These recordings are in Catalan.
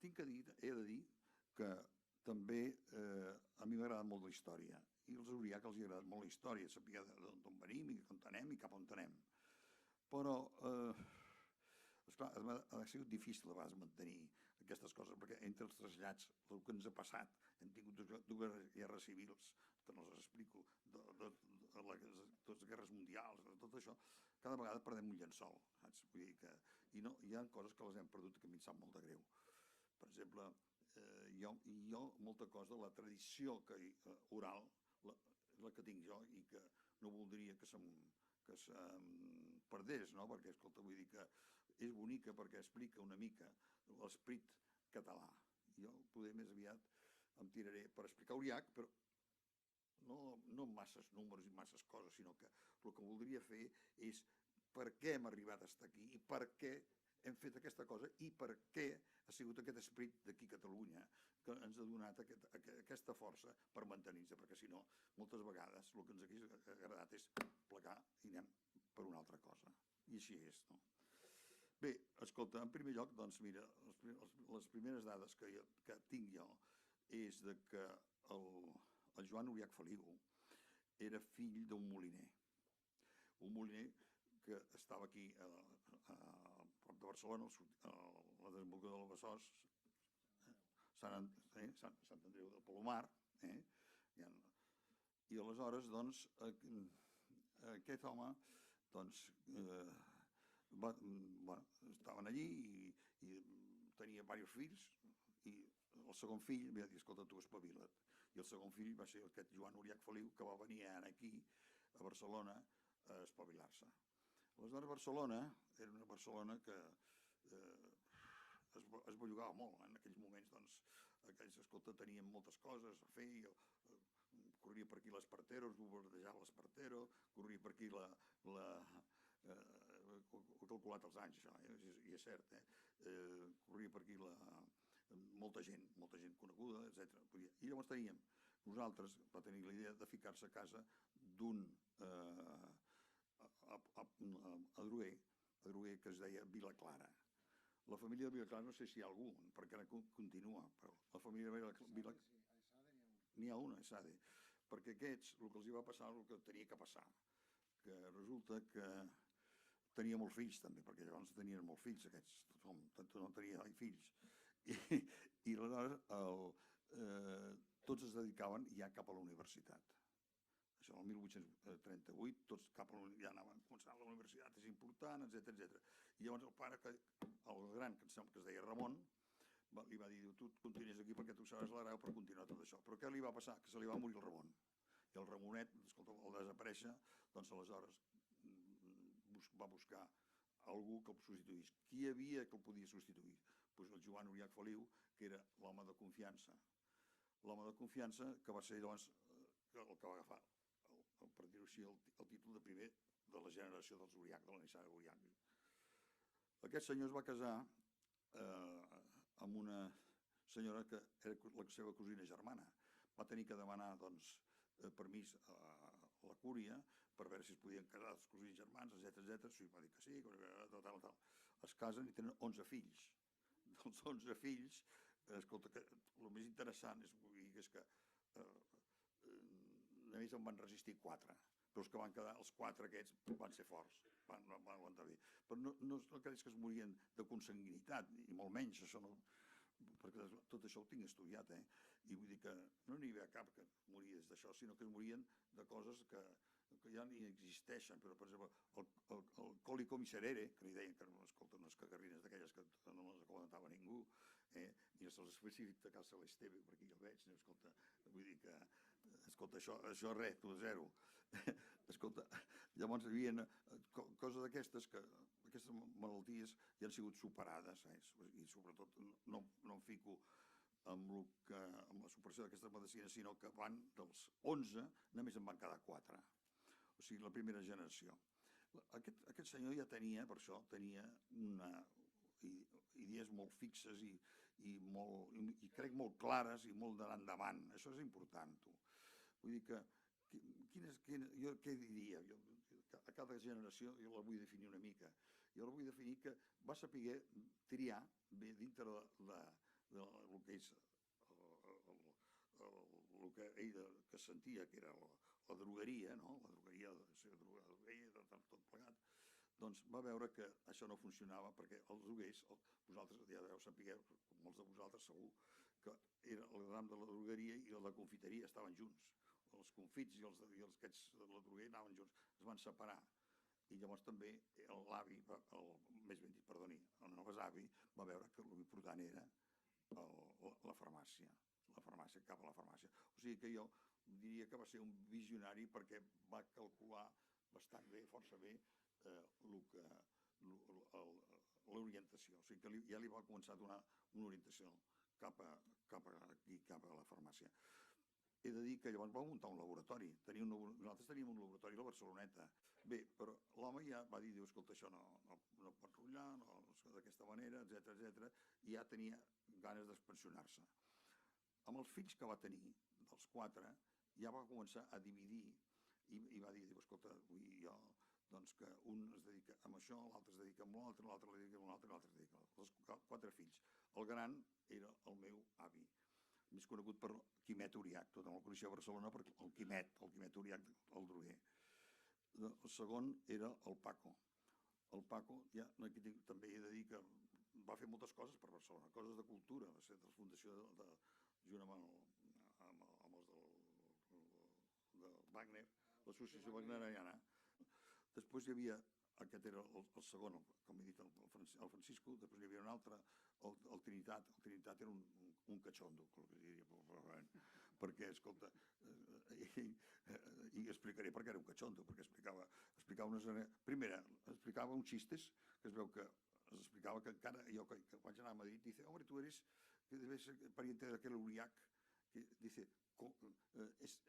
he de dir que també a mi m'agrada molt la història, i als Uriach els agrada molt la història, saber d'on venim i on anem i cap on anem. Però, esclar, ha sigut difícil a vegades mantenir aquestes coses, perquè entre els trasllats, el que ens ha passat, hem tingut dues guerres civils, que no els explico, totes les guerres mundials, tot això, cada vegada perdem un llençol, saps? Vull dir que, hi ha coses que les hem perdut que a mi em sap molt de greu. Per exemple, jo molta cosa, la tradició oral, la que tinc jo i que no voldria que se'm perdés, no? Perquè, escolta, vull dir que és bonica perquè explica una mica l'esperit català. Jo poder més aviat em tiraré per explicar Uriach, però no masses números i masses coses, sinó que el que voldria fer és per què hem arribat a estar aquí i per què hem fet aquesta cosa i per què ha sigut aquest esperit d'aquí a Catalunya que ens ha donat aquesta força per mantenir-nos, perquè si no, moltes vegades el que ens hauria agradat és plegar i anem per una altra cosa. I així és, no? Bé, escolta, en primer lloc, doncs mira, les primeres dades que tinc jo és que el Joan Uriach Feliu era fill d'un moliner que estava aquí a prop de Barcelona, a la desembocadura del Besòs, Sant Andreu del Palomar, i aleshores, doncs, aquest home, doncs, estaven allí i tenia diversos fills, i el segon fill va dir, escolta, tu espavila't. I el segon fill va ser aquest Joan Uriach Feliu, que va venir aquí, a Barcelona, a espavilar-se. Aleshores, Barcelona era una Barcelona que es bellugava molt. En aquells moments, doncs, escolta, teníem moltes coses a fer, corria per aquí l'Espartero, es bombardejava l'Espartero, corria per aquí he calculat els anys, això, i és cert, corria per aquí molta gent coneguda, etc. I llavors teníem, nosaltres, va tenir la idea de ficar-se a casa d'un adroguer que es deia Vilaclara. La família de Vilaclara, no sé si hi ha algú, perquè ara continua, però la família de Vilaclara... N'hi ha una, a Sade, perquè aquests, el que els hi va passar, el que tenia que passar, que resulta que tenia molts fills també, perquè llavors tenien molts fills aquests, tothom tenia fills, i aleshores tots es dedicaven ja cap a la universitat. Això el 1838, tots cap a ja anaven començant a la universitat, és important, etc. I llavors el pare, el gran, que em sembla que es deia Ramon, li va dir, tu continues aquí perquè tu saps la grau per continuar tot això. Però què li va passar? Que se li va morir el Ramon. I el Ramonet, escolta, al desaparèixer, doncs aleshores va buscar algú que el substituís. Qui hi havia que el podia substituir? Doncs el Joan Uriach Feliu, que era l'home de confiança. L'home de confiança que va ser, doncs, el que va agafar, per dir-ho així, el títol de primer de la generació dels Uriach, de la nissaga Uriach. Aquest senyor es va casar amb una senyora que era la seva cosina germana. Va tenir que demanar, doncs, permís a la cúria per veure si es podien casar els cosins germans, etc. Sí, va dir que sí, tal. Es casen i tenen 11 fills. Dels 11 fills, escolta, el més interessant és que només en van resistir 4, però els que van quedar, els 4 aquests, van ser forts, van aguantar bé. Però no creus que es morien de consanguinitat, i molt menys, això no... perquè tot això ho tinc estudiat, i vull dir que no n'hi havia cap que mories d'això, sinó que es morien de coses que ja ni existeixen, però per exemple el còlico miserere, que li deien que escolta, unes cagarrines d'aquelles que no les aguantava ningú, i és l'específic de Casa l'Esteve, per aquí el veig, escolta, vull dir que escolta, això res, tu, zero. Escolta, llavors hi havia coses d'aquestes que aquestes malalties ja han sigut superades, i sobretot no em fico amb la superació d'aquestes medicines, sinó que van dels 11, només en van quedar 4. O sigui, la primera generació. Aquest senyor ja tenia, per això, tenia idees molt fixes i crec molt clares i molt d'anar endavant. Això és important, tu. Vull dir que, jo què diria? A cada generació jo la vull definir una mica. Jo la vull definir que va saber triar bé dintre el que és el que ell que sentia que era la drogueria, no? La drogueria, tot plegat, doncs va veure que això no funcionava perquè els droguers, vosaltres ja deveu saber, molts de vosaltres segur, que era el ram de la drogueria i la confiteria estaven junts. Els confits i els aquests de la drogueria anaven junts, es van separar. I llavors també l'avi, més ben dit, perdoni, el besavi va veure que l'important era la farmàcia, cap a la farmàcia. O sigui que jo diria que va ser un visionari perquè va calcular bastant bé, força bé, l'orientació. O sigui que ja li va començar a donar una orientació cap a la farmàcia. He de dir que llavors va muntar un laboratori. Nosaltres teníem un laboratori a la Barceloneta. Bé, però l'home ja va dir, escolta, això no pot rotllar, d'aquesta manera, etc. I ja tenia ganes d'expansionar-se. Amb els fills que va tenir, dels 4, ja va començar a dividir i va dir, escolta, vull jo doncs que un es dedica a això, l'altre es dedica a l'altre, l'altre es dedica a l'altre, l'altre es dedica a l'altre. Els 4 fills. El gran era el meu avi, més conegut per Quimet Uriach. Tothom el coneixia a Barcelona per el Quimet Uriach, el droguer. El segon era el Paco. El Paco, ja també he de dir que va fer moltes coses per Barcelona, coses de cultura, va ser de la fundació junt amb els de Wagner, l'associació wagneriana. Després hi havia, aquest era el segon, com he dit, el Francisco, després hi havia un altre, el Trinitat. El Trinitat era un catxondo, perquè, escolta, i explicaré per què era un catxondo, perquè explicava primera, explicava uns xistes que es veu que es explicava que encara, jo que vaig anar a Madrid, dice, hombre, tú eres pariente de aquel Uriach, que dice,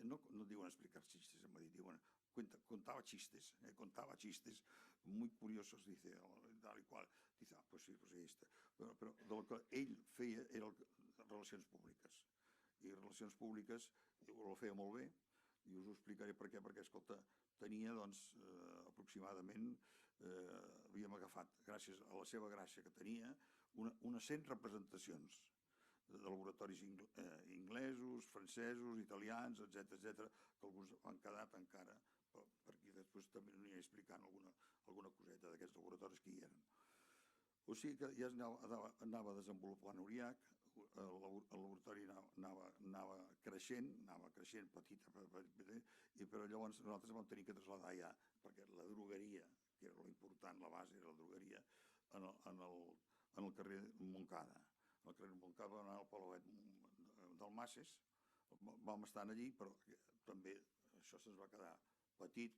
no diuen explicar chistes en Madrid, diuen contaba chistes muy curiosos, dice, tal y cual. Dice, pues sí, este. Però del que ell feia era relacions públiques. I relacions públiques ho feia molt bé, i us ho explicaré per què, perquè, escolta, tenia, doncs, aproximadament, havíem agafat, gràcies a la seva gràcia que tenia, unes 100 representacions de laboratoris inglesos, francesos, italians, etc., que alguns han quedat encara per aquí. Després també aniré explicant alguna coseta d'aquests laboratoris que hi eren. O sigui que ja anava desenvolupant Uriach, el laboratori anava creixent petit, però llavors nosaltres vam tenir que traslladar ja, perquè la drogueria, que era l'important, la base era la drogueria, en el carrer Montcada. Al carrer Montcada vam anar al Palauet del Masses, vam estar allí, però també això se'ns va quedar petit,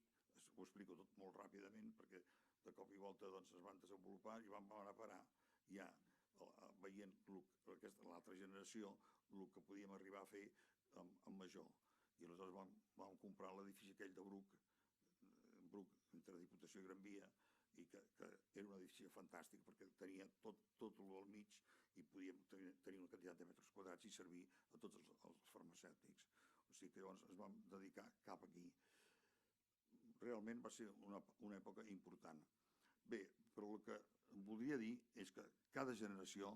ho explico tot molt ràpidament, perquè de cop i volta doncs, es van desenvolupar i vam anar a parar ja veient l'altra generació el que podíem arribar a fer amb major. I aleshores vam comprar l'edifici aquell de Bruc, entre Diputació i Gran Via, i que era un edifici fantàstic perquè tenia tot al mig i podíem tenir una quantitat de metres quadrats i servir a tots els farmacèutics. O sigui que llavors ens vam dedicar cap aquí. Realment va ser una època important. Bé, però el que voldria dir és que cada generació,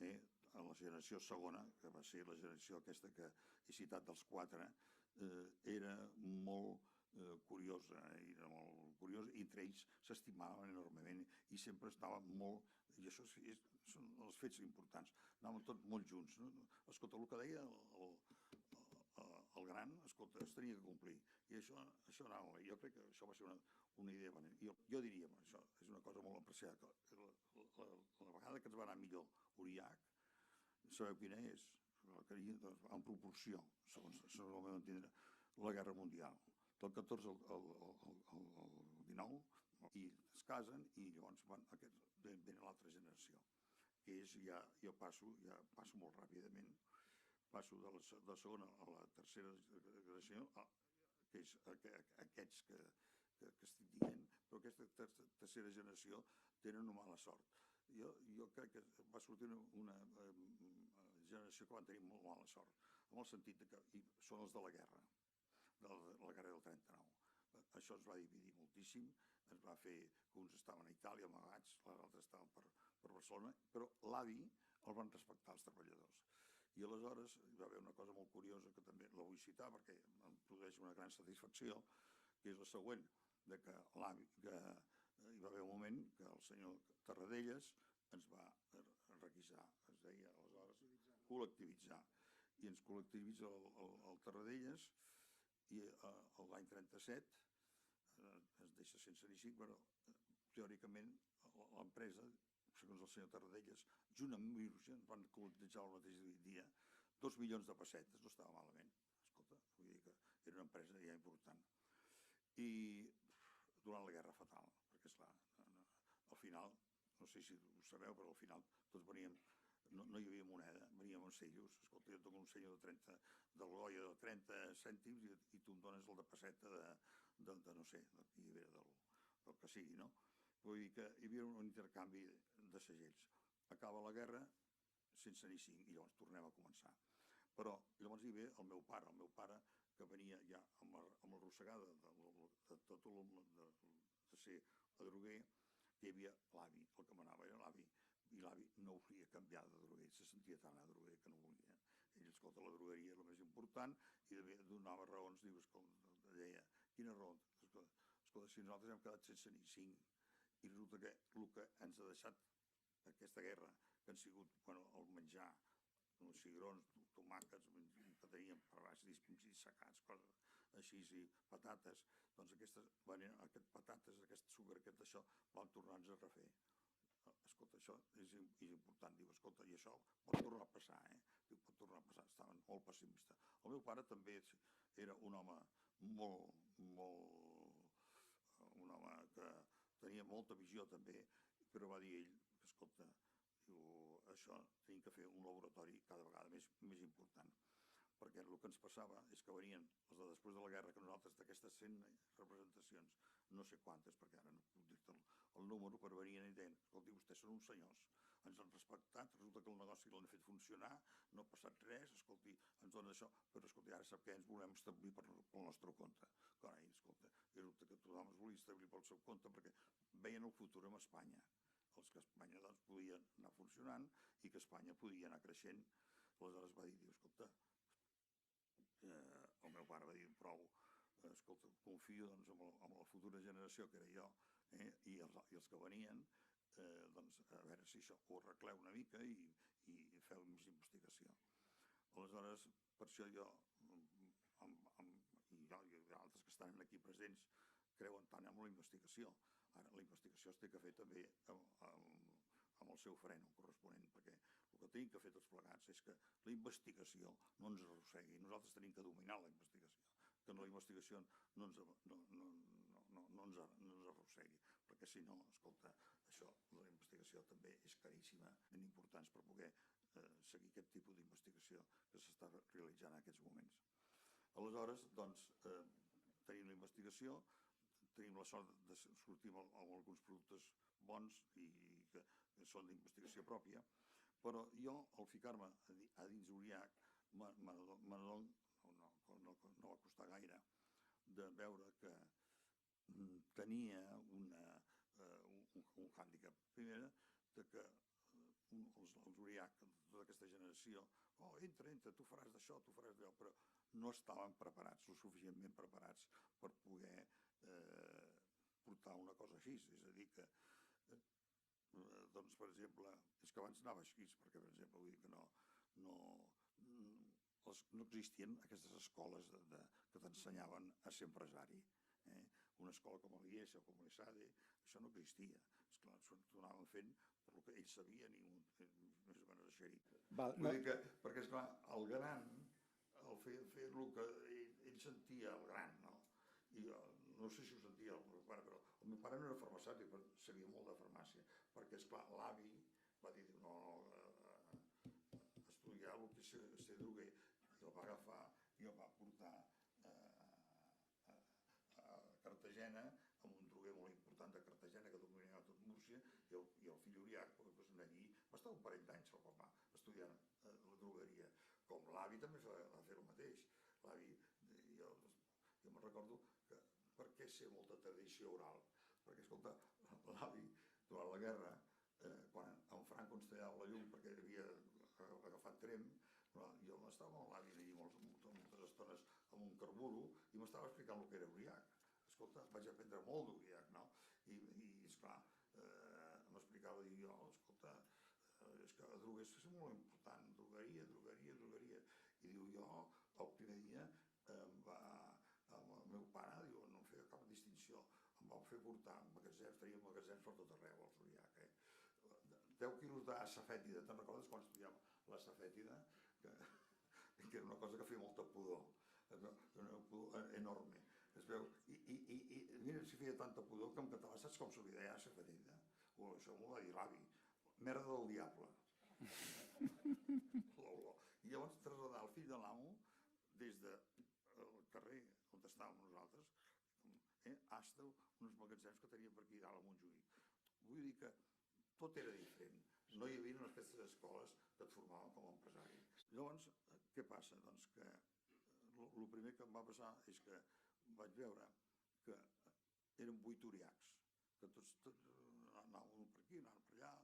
a la generació segona, que va ser la generació aquesta que he citat dels 4, era molt curiosa, i entre ells s'estimaven enormement i sempre estaven molt, i això són els fets importants, anaven tots molt junts. Escolta, el que deia el gran, escolta, es tenia que complir, i això anava bé. Jo crec que això va ser una idea bona. Jo diria, això és una cosa molt apreciada, que la vegada que ens va anar millor Uriach, sabeu quina és? En proporció, segons el meu entendre, la Guerra Mundial. Del 14 al 19, i es casen, i llavors ve l'altra generació, que és, jo passo molt ràpidament, passo de la segona a la tercera generació, que és aquests que estic dient, però aquesta tercera generació tenen una mala sort. Jo crec que va sortir una generació que van tenir molt mala sort, en el sentit que són els de la guerra del 39. Això ens va dividir moltíssim, ens va fer que uns estaven a Itàlia amagats, els altres estaven per Barcelona, però l'avi el van respectar els treballadors. I aleshores hi va haver una cosa molt curiosa que també la vull citar perquè em produeix una gran satisfacció, que és la següent, de que hi va haver un moment que el senyor Tarradellas ens va requisar, es deia aleshores col·lectivitzar, i ens col·lectivitza el Tarradellas i l'any 37 es deixa sense ni cinc, però teòricament l'empresa, segons el senyor Tarradellas, junt amb Virgin, van col·lectivitzar el mateix dia 2 milions de pessetes, no estava malament. Escolta, vull dir que era una empresa ja important. I durant la guerra fatal, perquè esclar, al final, no sé si ho sabeu, però al final tots veníem, no hi havia moneda, veníem amb cellos. Escolta, jo toco un cello de 30, del Goya de 30 cèntims i tu em dones el de pesseta de no sé, del que sigui, no? Vull dir que hi havia un intercanvi de segells. Acaba la guerra sense ni cinc i llavors tornem a començar. Però llavors hi ve el meu pare que venia ja amb l'arrossegada de tot de ser adroguer, hi havia l'avi, el que manava era l'avi, i l'avi no volia canviar de droguer, se sentia tan adroguer que no volia. Ell, escolta, la drogueria era el més important i donava raons, diu, escolta, deia, quina raó? Escolta, si nosaltres hem quedat sense ni cinc i resulta que el que ens ha deixat aquesta guerra, que han sigut el menjar, els cigrons, tomàquets, que teníem per baix, dissecats, coses així, i patates, doncs aquestes patates, aquest sucre, aquest això, van tornar-nos a refer. Escolta, això és important. Diu, escolta, i això pot tornar a passar, Diu, pot tornar a passar. Estaven molt pessimistes. El meu pare també era un home un home que tenia molta visió també, però va dir ell, escolta, diu, això tenim que fer un laboratori cada vegada més important, perquè el que ens passava és que venien els de després de la guerra, que nosaltres d'aquestes 100 representacions, no sé quantes, perquè ara no puc dir-te el número, però venien i deien, escolti, vostès són uns senyors, ens han respectat, resulta que el negoci l'han fet funcionar, no ha passat res, escolti, ens donen això, però escolti, ara sap què, ens volem establir pel nostre compte. Carai, escolta, i resulta que tothom es volia establir pel seu compte perquè veien el futur amb Espanya, els que Espanya doncs, podia anar funcionant i que Espanya podia anar creixent. Aleshores va dir, escolta, el meu pare va dir, prou, escolta, confio doncs, en la futura generació, que era jo, i els que venien, doncs, a veure si això ho arregleu una mica i feu més investigació. Aleshores, per això jo, i altres que estan aquí presents, creuen tant en la investigació. Ara, la investigació es té que fer també amb el seu fren corresponent, perquè el que tenim que fer tots plegats és que la investigació no ens arrossegui. Nosaltres tenim que dominar la investigació, que la investigació no ens arrossegui, perquè si no, escolta, això, la investigació també és caríssima, ben importants per poder seguir aquest tipus d'investigació que s'està realitzant en aquests moments. Aleshores, doncs, tenim la investigació, tenim la sort de sortir amb alguns productes bons i que són d'investigació pròpia, però jo, al ficar-me a dins Uriach, no va costar gaire de veure que tenia un hàndicap. Primera, que els Uriach, tota aquesta generació, entra, tu faràs d'això, tu faràs d'allò, però no estaven preparats, o suficientment preparats per poder portar una cosa així. És a dir, que doncs, per exemple, és que abans anava així, perquè, per exemple, vull dir que no existien aquestes escoles que t'ensenyaven a ser empresari. Una escola com l'IES o com l'ESADE, això no existia. Esclar, s'ho anaven fent per el que ells sabien i més o menys així. Vull dir que, perquè, esclar, el gran, el fer el que ell sentia, el gran, no? I no sé si ho sentia el meu pare, però el meu pare no era farmacèutic, però sabia molt de farmàcia, perquè, esclar, l'avi va dir, no, estudiar el que és ser droguer, i el va agafar i el va portar a Cartagena, amb un droguer molt important de Cartagena que dominava tot Múrcia, i el fill Uriach, doncs, allí va estar un parell d'anys el papà estudiant la drogueria, com l'avi també va fer el mateix. L'avi, jo me'n recordo que per què ser molta tradició oral? Perquè, escolta, l'avi, durant la guerra, quan en Franco ens tallava la llum perquè havia agafat trem, jo estava amb l'avi allà moltes estones amb un carburo i m'estava explicant el que era Aurillac. Escolta, vaig aprendre molt d'Aurillac, no? I esclar, m'explicava, dic jo, escolta, és que a droguers és molt important, drogueria. I diu jo, el primer dia, el meu pare, diu, no feia cap distinció, em va fer portar magatzems, teníem magatzems per tot arreu, al Aurillac, 10 quilos d'assafètida, te'n recordes quan estudiàvem l'assafètida? Que era una cosa que feia molta pudor, una pudor enorme. Es veu, i mira si feia tanta pudor que en català saps com se li deia assafètida? Això m'ho va dir l'avi, merda del diable. I llavors traslladar el fill de l'amo des del carrer on estàvem nosaltres hasta uns magatzems que teníem per aquí dalt a Montjuïc. Vull dir que tot era diferent. No hi havia unes aquestes escoles que et formaven com a empresari. Llavors, què passa? Doncs que el primer que em va passar és que vaig veure que eren 8 uriacs, que tots anaven per aquí, anaven per allà,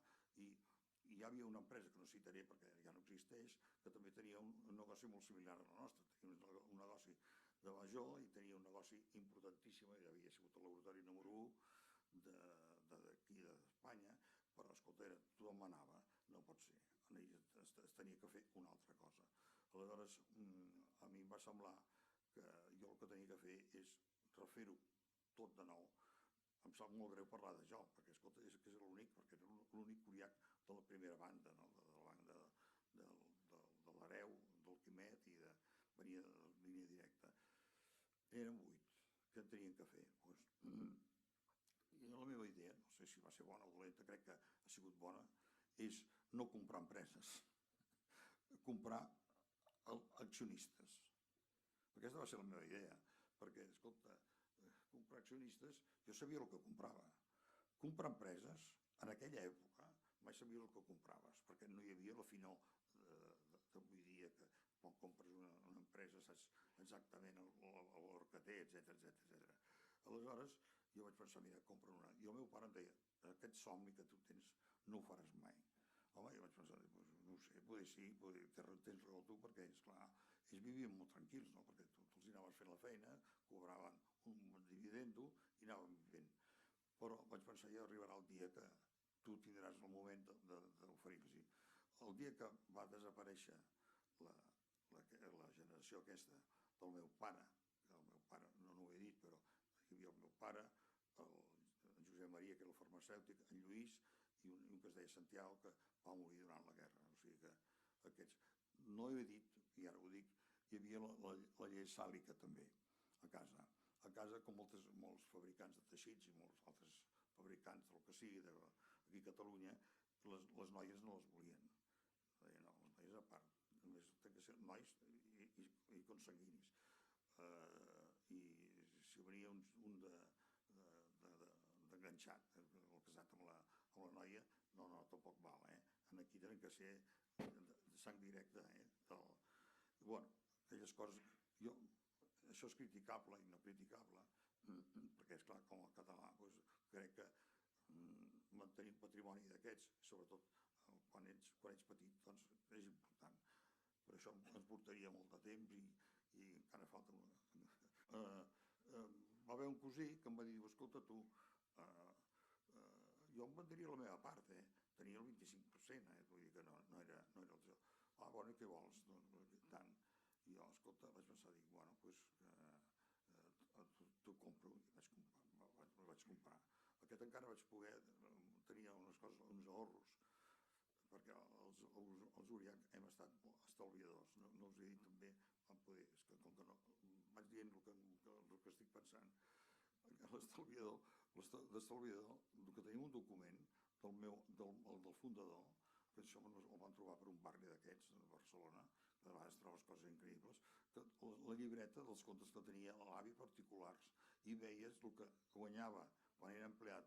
i hi havia una empresa que no citaré perquè ja no existeix, que també tenia un negoci molt similar al nostre. Tenia un negoci de major i tenia un negoci importantíssim, ja havia sigut el laboratori número 1 d'aquí d'Espanya, però escolta, tothom manava, no pot ser, es tenia que fer una altra cosa. Aleshores, a mi em va semblar que jo el que tenia que fer és refer-ho tot de nou. Em sap molt greu parlar de jo, perquè escolta, és que és l'únic, perquè era l'únic uriac de la primera banda, no? De la banda de l'Hereu, del Quimet, i venia de línia directa. Eren 8. Què en tenien que fer? I la meva idea, no sé si va ser bona o dolenta, crec que ha sigut bona, és no comprar empreses, comprar accionistes. Aquesta va ser la meva idea, perquè, escolta, comprar accionistes, jo sabia el que comprava. Comprar empreses, en aquella època, mai sabia el que compraves, perquè no hi havia la finor d'avui dia, que quan compres una empresa saps exactament el valor que té, etc. Aleshores, jo vaig pensar, mira, compra una. I el meu pare em deia, aquest somni que tu tens no ho faràs mai. Home, jo vaig pensar, no ho sé, potser sí, tens raó tu, perquè, esclar, ells vivien molt tranquils, no? Perquè tu els anaves fent la feina, cobraven un dividendo i anaven vivint. Però vaig pensar, ja arribarà el dia que tu tindràs el moment d'oferir-los. El dia que va desaparèixer la generació aquesta del meu pare, no ho he dit, però hi havia el meu pare, en Josep Maria, que era el farmacèutic, en Lluís, i un que es deia Santiago, que va morir durant la guerra. O sigui que aquests... No he dit, i ara ho dic, hi havia la llei sàlica també, a casa. A casa, com molts fabricants de teixits i molts altres fabricants del que sigui aquí a Catalunya, les noies no les volien. Deien, no, les noies a part. Només han de ser nois i consanguinis. I si venia un d'enganxat, el casat amb la noia, no, tampoc val, Aquí tenen que ser de sang directa, Bueno, aquelles coses... Això és criticable i no criticable, perquè, esclar, com a català, crec que mantenir un patrimoni d'aquests, sobretot quan ets petit, doncs és important. Per això ens portaria molt de temps i encara falta... Va haver un cosí que em va dir, escolta tu, jo em vendria la meva part, tenia el 25%, vull dir que no era el seu. Bueno, i què vols? Tant. I jo, escolta, vaig pensar, dic, bueno, doncs t'ho compro, i vaig comprar. Aquest encara vaig poder, tenia unes coses, uns ahorros, perquè els Uriac hem estat estalviadors, no us he dit també, vam poder, és que com que no, vaig dient el que estic pensant, l'estalviador, que tenim un document del fundador, que això el van trobar per un barri d'aquests, a Barcelona, que a vegades trobes coses increïbles, que la llibreta dels comptes que tenia l'avi particulars, i veies el que guanyava quan era empleat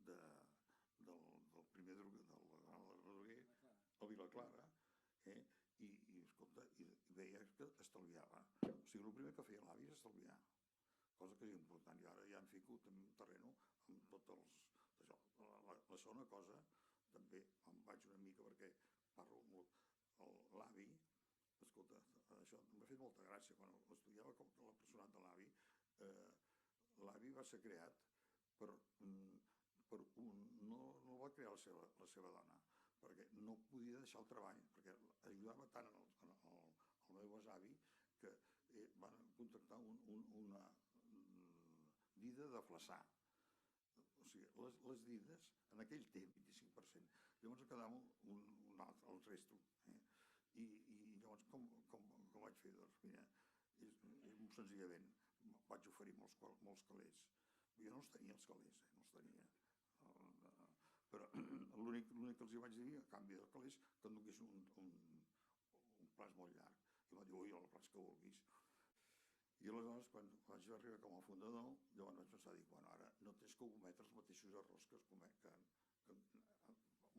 del primer droguer, a Vilaclara, i escolta, i veies que estalviava. O sigui, el primer que feia l'avi és estalviar, cosa que és important. I ara ja em fico en un terreno amb tot això. La segona cosa també em vaig una mica perquè parlo molt. L'avi, escolta, això m'ha fet molta gràcia. Quan estudiava com la personat de l'avi, l'avi va ser creat per no el va crear la seva dona, perquè no podia deixar el treball, perquè ajudava tant el meu besavi que van contractar una dida de flaçar. O sigui, les dides, en aquell temps, 25%, llavors en quedava un altre, el resto. I llavors com vaig fer? Doncs mira, senzillament vaig oferir molts calés. Jo no els tenia, els calés, no els tenia. Però l'únic que els hi vaig dir, a canvi de calés, que em donés un plaç molt llarg. I va dir, ui, el plaç que vulguis. I aleshores, quan vaig arribar com a fundador, llavors vaig pensar, dic, bueno, ara no tens que cometre els mateixos errors que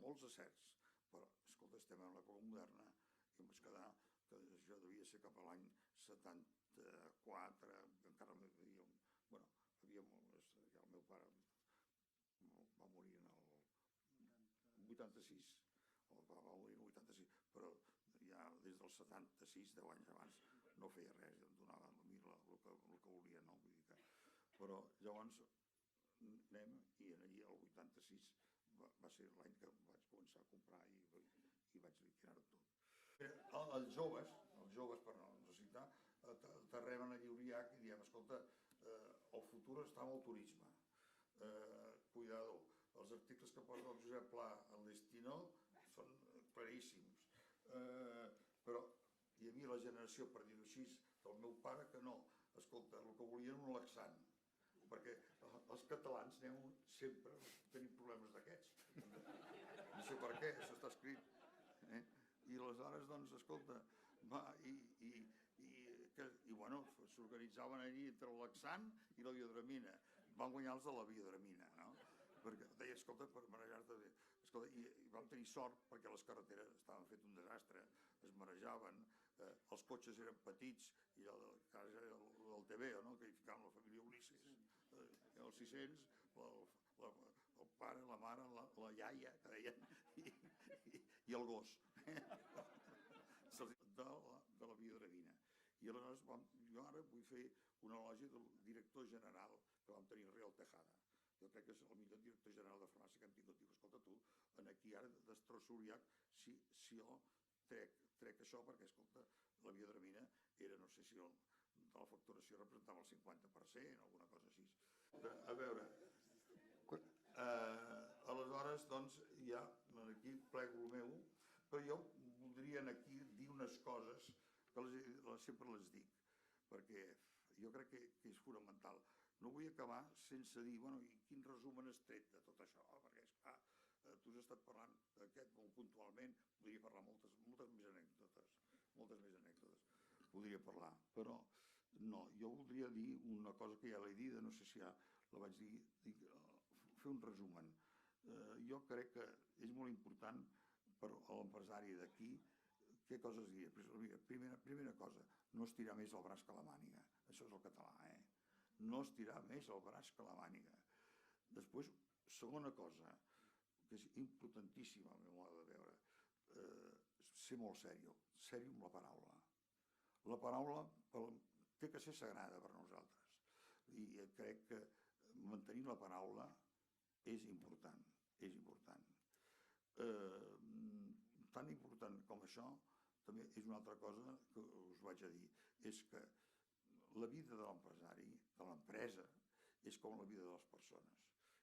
molts acerts, però, escolta, estem en l'època moderna, i em vaig quedar que això devia ser cap a l'any 74, encara havia, bueno, ja el meu pare va morir en el 86, va morir en el 86, però ja des del 76, 10 anys abans, no feia res, em donava a mi el que volia, no? Vull dir que... Però llavors anem, i allí el 86 va ser l'any que vaig començar a comprar i vaig liquidar-ho tot. Els joves, per no necessitar, te reben a Lliuriac i diem, escolta, el futur està en el turisme. Cuidado, els articles que posa el Josep Pla en l'Estino són claríssims. Però hi havia la generació, per dir-ho així, del meu pare que no. Escolta, el que volien un laxant, perquè els catalans sempre tenim problemes d'aquests. No sé per què, això està escrit. I aleshores, doncs, escolta, bueno, s'organitzaven allí entre el laxant i la biodramina. Van guanyar els de la biodramina, no? Perquè deia, escolta, per marejar-te bé. Escolta, i vam tenir sort perquè les carreteres estaven fet un desastre, es marejaven, els cotxes eren petits, i el TVO, no? Que hi ficaven la família Ulisses, els 600, el pare, la mare, la iaia, que deien, i el gos, de la biodramina. I aleshores jo ara vull fer un elogi del director general que vam tenir, Real Tejada. Jo crec que és el millor director general de farmàcia que hem tingut. Diu, escolta, tu, aquí ara destrosso Uriac si jo trec això, perquè, escolta, la biodramina era, no sé si de la facturació representava el 50%, alguna cosa així. A veure, aleshores, doncs, ja aquí plego el meu, però jo voldria aquí dir unes coses que sempre les dic, perquè jo crec que és fonamental. No vull acabar sense dir, bueno, i quin resum has tret de tot això? Perquè, esclar, tu has estat parlant d'aquest molt puntualment, podria parlar moltes més anècdotes, podria parlar, però no, jo voldria dir una cosa que ja l'he dit, no sé si ja la vaig dir, fer un resumen. Jo crec que és molt important per a l'empresari d'aquí, què coses diria? Primera cosa, no estirar més el braç que la màniga. Això és el català, no estirar més el braç que la màniga. Després, segona cosa, que és importantíssima al meu modo de veure, ser molt sèrio amb la paraula. La paraula té que ser sagrada per nosaltres. I crec que mantenir la paraula és important, Tan important com això, també és una altra cosa que us vaig a dir, és que la vida de l'empresari, de l'empresa, és com la vida de les persones.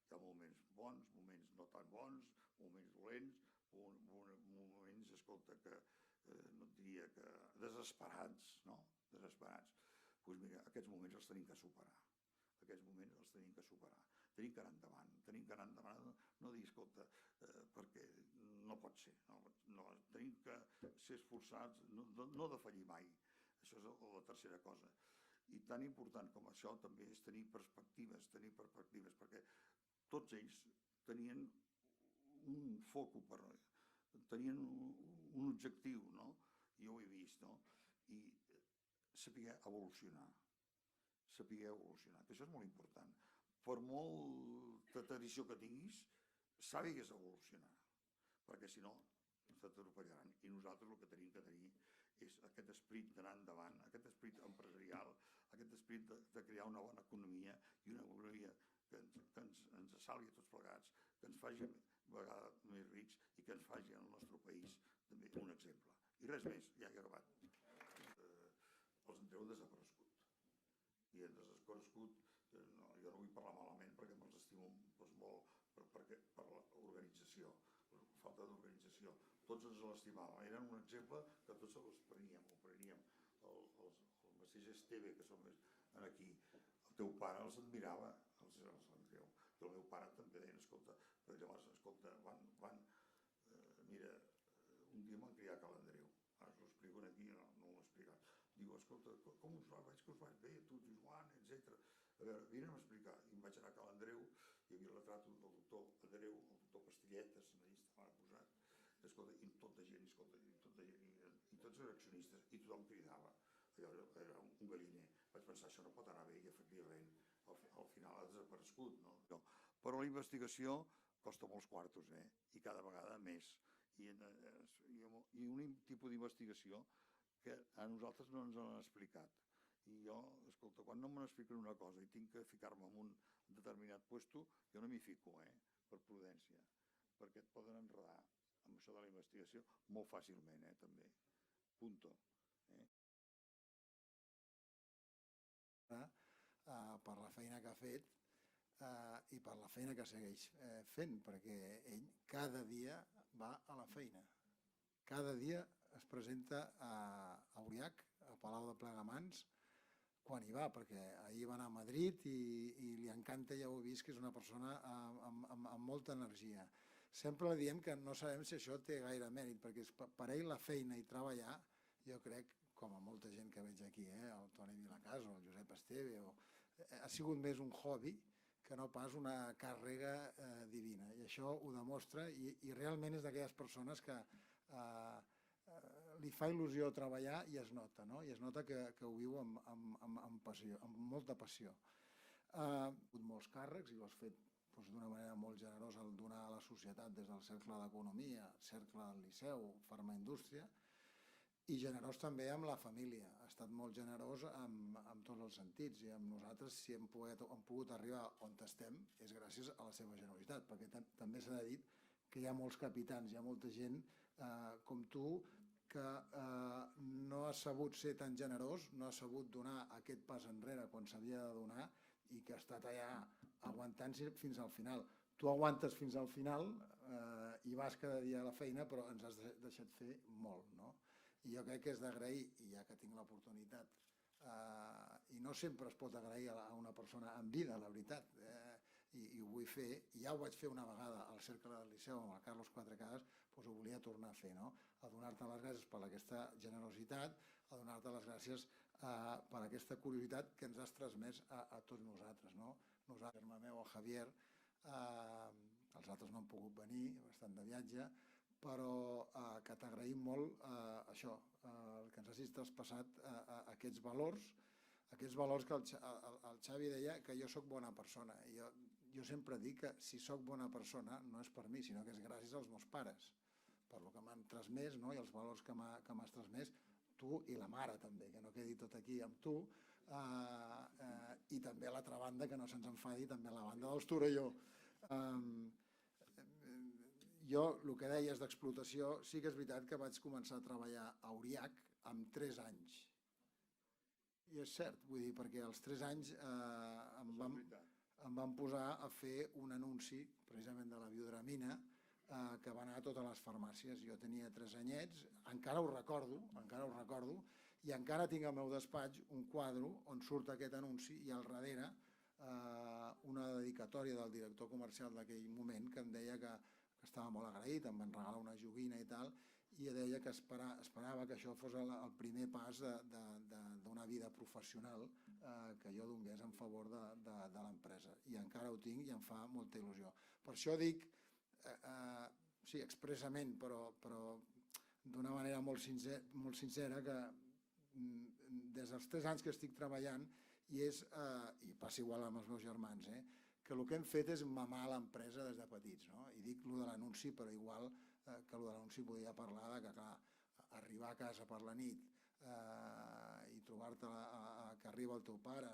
Hi ha moments bons, moments no tan bons, moments dolents, moments, escolta, que no et diria que desesperats, no? Desesperats. Doncs mira, aquests moments els tenim que superar. Tenim que anar endavant, no dir, escolta, perquè no pot ser, tenim que ser esforçats, no defallir mai, això és la tercera cosa. I tan important com això també és tenir perspectives, perquè tots ells tenien un focus, tenien un objectiu, no? Jo ho he vist, no? I saber evolucionar, que això és molt important. Per molta tradició que tinguis, sàpigues evolucionar. perquè si no s'atropellaran. I nosaltres el que tenim que tenir és aquest esperit d'anar endavant, aquest esperit empresarial, aquest esperit de crear una bona economia i una economia que ens salvi a tots plegats, que ens faci vegada més rics i que ens faci al nostre país també un exemple. I res més, ja he acabat. Els Andreu desaparegut. I els desaparegut, jo no vull parlar malament perquè me'ls estimo molt per l'organització, falta d'organització. Tots ens l'estimàvem, eren un exemple que tots els preníem, el mateix Esteve, que som aquí, el teu pare els admirava, l'Andreu, i el meu pare també deien, escolta, llavors, escolta, mira, un dia m'han criat a l'Andreu, ara us ho explico aquí, no ho he explicat, diu, escolta, com us va? Veig que us vaig bé, tu, Joan, etc. A veure, vine'm a explicar, i em vaig anar a l'Andreu, hi havia el retrat del doctor Andreu, el doctor Pastilletes, allà estava posat, escolta, i tota gent, i tots els accionistes, i tothom cridava, allò era un galliner. Vaig pensar, això no pot anar bé, i efectivament, al final ha desaparegut, no? Però la investigació costa molts quartos, i cada vegada més. I un tipus d'investigació que a nosaltres no ens han explicat. I jo, escolta, quan no m'han explicat una cosa i tinc que ficar-me en un determinat puesto, jo no m'hi fico, per prudència, perquè et poden enredar amb això de la investigació molt fàcilment, també. Punto. Per la feina que ha fet i per la feina que segueix fent, perquè ell cada dia va a la feina. Cada dia es presenta a Aurillac, a Palau de Plegamans, quan hi va, perquè ahir va anar a Madrid i li encanta, ja ho he vist, que és una persona amb molta energia. Sempre li diem que no sabem si això té gaire mèrit, perquè per ell la feina i treballar, jo crec, com a molta gent que veig aquí, el Toni Vilacasa o el Josep Esteve, ha sigut més un hobby que no pas una càrrega divina. I això ho demostra i realment és d'aquelles persones que li fa il·lusió treballar i es nota, no? I es nota que ho viu amb passió, amb molta passió. Ha tingut molts càrrecs i ho has fet d'una manera molt generosa al donar a la societat des del Cercle d'Economia, Cercle del Liceu, Farmaindústria, i generós també amb la família. Ha estat molt generós en tots els sentits i amb nosaltres, si hem pogut arribar on estem, és gràcies a la seva generositat, perquè també s'ha de dir que hi ha molts capitans, hi ha molta gent com tu que no ha sabut ser tan generós, no ha sabut donar aquest pas enrere quan s'havia de donar i que ha estat allà aguantant-se fins al final. Tu aguantes fins al final i vas cada dia a la feina, però ens has deixat fer molt, no? I jo crec que és d'agrair, i ja que tinc l'oportunitat, i no sempre es pot agrair a una persona en vida, la veritat, i ho vull fer, i ja ho vaig fer una vegada al Cercle del Liceu amb el Carlos Quatrecasas, doncs ho volia tornar a fer, no? A donar-te les gràcies per aquesta generositat, a donar-te les gràcies per aquesta curiositat que ens has transmès a tots nosaltres, no? Nosaltres, el meu, el Javier, els altres no han pogut venir, estan de viatge, però que t'agraïm molt això, que ens hagis traspassat aquests valors que el Xavi deia que jo sóc bona persona. Jo sempre dic que si sóc bona persona no és per mi, sinó que és gràcies als meus pares, per el que m'han transmès, no? I els valors que m'has transmès, tu i la mare també, que no quedi tot aquí amb tu, i també a l'altra banda, que no se'ns enfadi, també a la banda dels Torelló. Jo, el que deies d'explotació, sí que és veritat que vaig començar a treballar a Aurillac amb 3 anys. I és cert, vull dir, perquè als 3 anys em van posar a fer un anunci, precisament de la biodramina, que va anar a totes les farmàcies. Jo tenia 3 anyets, encara ho recordo, i encara tinc al meu despatx un quadre on surt aquest anunci i al darrere una dedicatòria del director comercial d'aquell moment que em deia que estava molt agraït, em van regalar una joguina i tal, i deia que esperava que això fos el primer pas d'una vida professional que jo donés en favor de l'empresa. I encara ho tinc i em fa molta il·lusió. Per això dic, sí, expressament, però d'una manera molt sincera, que des dels 3 anys que estic treballant, i passa igual amb els meus germans, que el que hem fet és mamar l'empresa des de petits, no? I dic el de l'anunci, però igual que el de l'anunci podia parlar de que, clar, arribar a casa per la nit i trobar-te que arriba el teu pare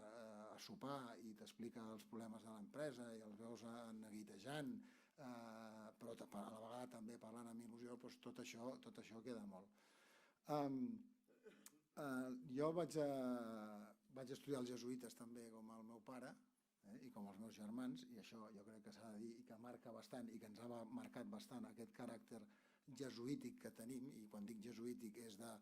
a sopar i t'explica els problemes de l'empresa i els veus neguitejant, però a la vegada també parlant amb il·lusió, doncs tot això queda molt. Jo vaig estudiar els jesuïtes també com el meu pare i com els meus germans, i això jo crec que s'ha de dir i que marca bastant i que ens ha marcat bastant aquest caràcter jesuític que tenim, i quan dic jesuític és de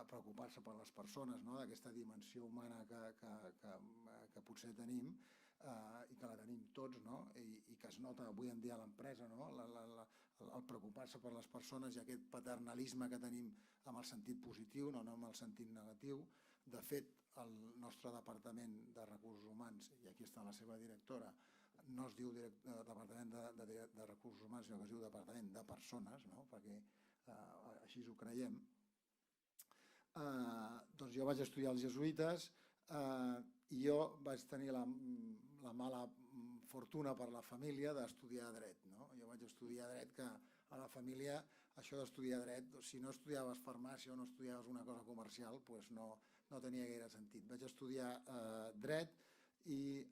preocupar-se per les persones, d'aquesta dimensió humana que potser tenim i que la tenim tots, i que es nota avui en dia a l'empresa, el preocupar-se per les persones i aquest paternalisme que tenim amb el sentit positiu, no amb el sentit negatiu. De fet, el nostre departament de recursos humans, i aquí està la seva directora, no es diu Departament de Recursos Humans, sinó que es diu Departament de Persones, perquè així ho creiem. Doncs jo vaig estudiar els jesuïtes i jo vaig tenir la mala fortuna per la família d'estudiar dret. Jo vaig estudiar dret, que a la família això d'estudiar dret, si no estudiaves farmàcia o no estudiaves una cosa comercial, doncs no tenia gaire sentit. Vaig estudiar dret i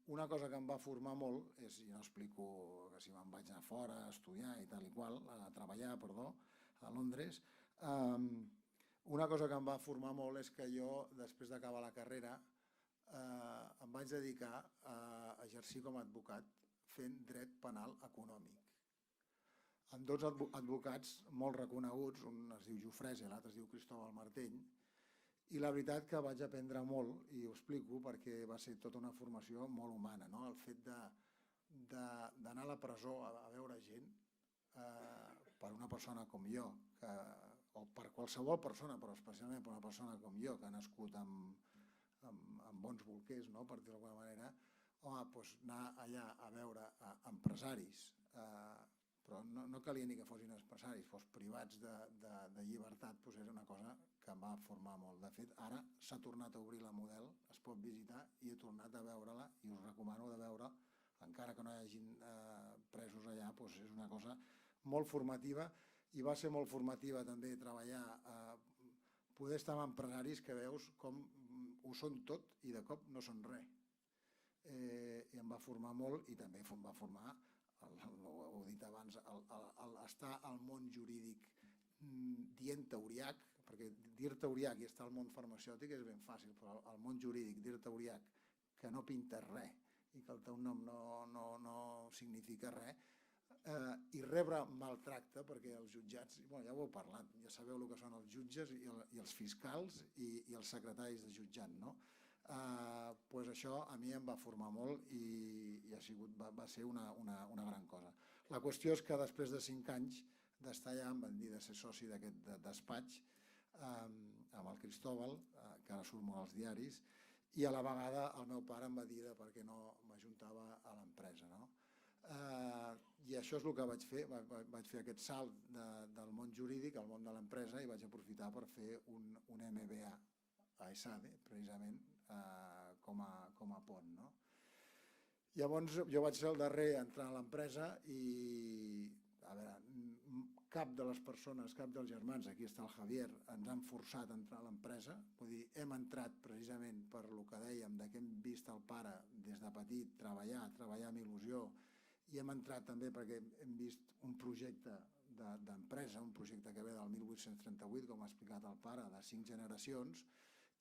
una cosa que em va formar molt és, i no explico que si me'n vaig anar fora a estudiar i tal i qual, a treballar, perdó, a Londres, una cosa que em va formar molt és que jo, després d'acabar la carrera, em vaig dedicar a exercir com a advocat fent dret penal econòmic. Amb dos advocats molt reconeguts, un es diu Jofresa i l'altre es diu Cristóbal Martell, i la veritat que vaig aprendre molt, i ho explico perquè va ser tota una formació molt humana, el fet d'anar a la presó a veure gent per una persona com jo, o per qualsevol persona, però especialment per una persona com jo, que ha nascut amb bons bolquers, per dir-ho d'alguna manera, doncs anar allà a veure empresaris, però no calia ni que fossin empresaris, fos privats de llibertat, doncs és una cosa que em va formar molt. De fet, ara s'ha tornat a obrir la Model, es pot visitar i he tornat a veure-la i us recomano de veure, encara que no hi hagin presos allà, doncs és una cosa molt formativa i va ser molt formativa també treballar, poder estar amb empresaris que veus com ho són tot i de cop no són res. I em va formar molt i també em va formar, ho he dit abans, estar al món jurídic dient tauriac, perquè dir-te auriac i estar al món farmacèutic és ben fàcil, però al món jurídic dir-te auriac que no pintes res i que el teu nom no significa res, i rebre maltracte, perquè els jutjats, ja ho heu parlat, ja sabeu el que són els jutges i els fiscals i els secretaris de jutjat, no? Doncs això a mi em va formar molt i va ser una gran cosa. La qüestió és que després de 5 anys d'estar allà em van dir de ser soci d'aquest despatx amb el Cristóbal, que ara surt molt als diaris, i a la vegada el meu pare em va dir de per què no m'ajuntava a l'empresa. I això és el que vaig fer, vaig fer aquest salt del món jurídic al món de l'empresa i vaig aprofitar per fer un MBA a ESADE, precisament, com a pont. Llavors jo vaig ser el darrer a entrar a l'empresa i, a veure, cap de les persones, cap dels germans, aquí està el Javier, ens han forçat a entrar a l'empresa, vull dir, hem entrat precisament per el que dèiem, que hem vist el pare des de petit treballar amb il·lusió, i hem entrat també perquè hem vist un projecte d'empresa, un projecte que ve del 1838, com ha explicat el pare, de 5 generacions,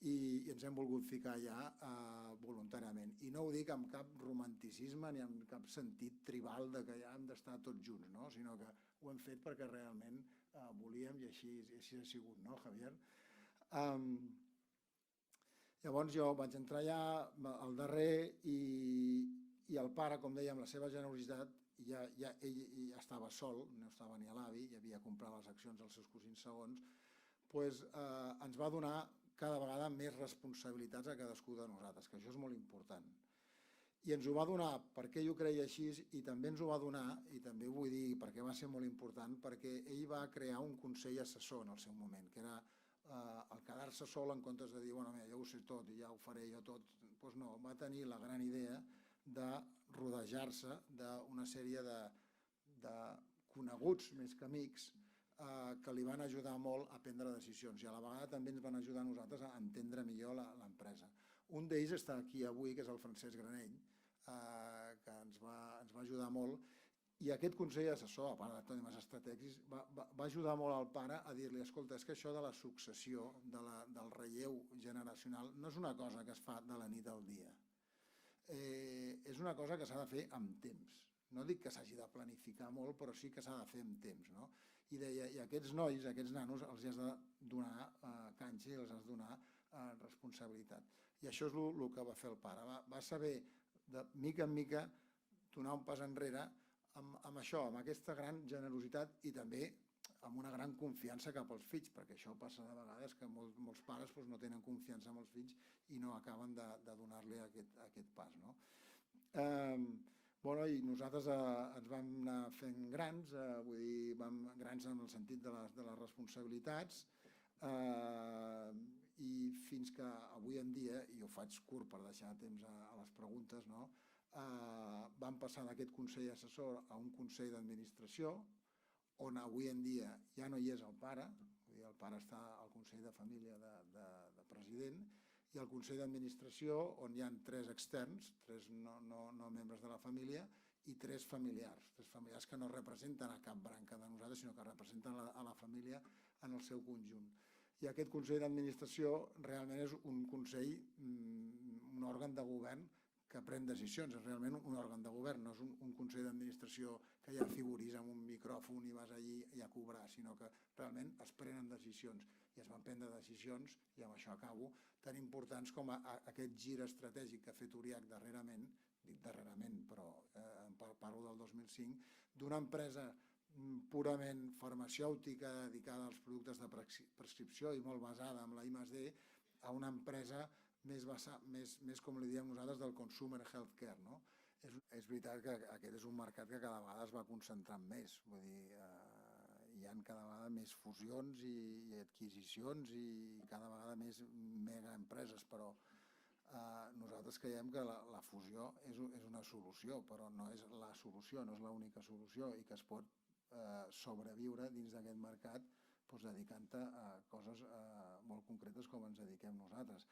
i ens hem volgut ficar allà voluntàriament. I no ho dic amb cap romanticisme ni amb cap sentit tribal de que ja hem d'estar tots junts, sinó que ho hem fet perquè realment volíem i així ha sigut, no, Javier? Llavors jo vaig entrar allà al darrer i el pare, com dèiem, la seva generositat, ell ja estava sol, no estava ni a l'avi, ja havia comprat les accions dels seus cosins segons, doncs ens va donar cada vegada més responsabilitats a cadascú de nosaltres, que això és molt important. I ens ho va donar perquè ell ho creia així i també ens ho va donar, i també ho vull dir perquè va ser molt important, perquè ell va crear un consell assessor en el seu moment, que era el quedar-se sol en comptes de dir, bueno, ja ho sé tot i ja ho faré jo tot. Doncs no, va tenir la gran idea de rodejar-se d'una sèrie de coneguts més que amics, que li van ajudar molt a prendre decisions i a la vegada també ens van ajudar a nosaltres a entendre millor l'empresa. Un d'ells està aquí avui, que és el Francesc Granell, que ens va ajudar molt, i aquest consell assessor, a part de temes estratègics, va ajudar molt al pare a dir-li, escolta, és que això de la successió, del relleu generacional, no és una cosa que es fa de la nit al dia. És una cosa que s'ha de fer amb temps. No dic que s'hagi de planificar molt, però sí que s'ha de fer amb temps, no? I deia, i aquests nois, aquests nanos, els has de donar canxa i els has de donar responsabilitat. I això és el que va fer el pare. Va saber, de mica en mica, donar un pas enrere amb això, amb aquesta gran generositat i també amb una gran confiança cap als fills, perquè això passa de vegades que molts pares no tenen confiança en els fills i no acaben de donar-li aquest pas. I nosaltres ens vam anar fent grans, vull dir, grans en el sentit de les responsabilitats, i fins que avui en dia, i ho faig curt per deixar temps a les preguntes, vam passar d'aquest consell assessor a un consell d'administració, on avui en dia ja no hi és el pare està al Consell de Família de president, i al Consell d'Administració, on hi ha 3 externs, 3 no membres de la família, i 3 familiars que no representen a cap branca de nosaltres, sinó que representen a la família en el seu conjunt. I aquest Consell d'Administració realment és un consell, un òrgan de govern que pren decisions, és realment un òrgan de govern, no és un Consell d'Administració que ja figuris amb un micròfon i vas allí a cobrar, sinó que realment es prenen decisions, i es van prendre decisions, i amb això acabo, tan importants com aquest gir estratègic que ha fet Uriach darrerament, dic darrerament, però parlo del 2005, d'una empresa purament farmacèutica dedicada als productes de prescripció i molt basada en la I+D, a una empresa més com li diem nosaltres, del consumer healthcare. És veritat que aquest és un mercat que cada vegada es va concentrant més, vull dir, hi ha cada vegada més fusions i adquisicions i cada vegada més megaempreses, però nosaltres creiem que la fusió és una solució, però no és la solució, no és l'única solució, i que es pot sobreviure dins d'aquest mercat dedicant-te a coses molt concretes com ens dediquem nosaltres.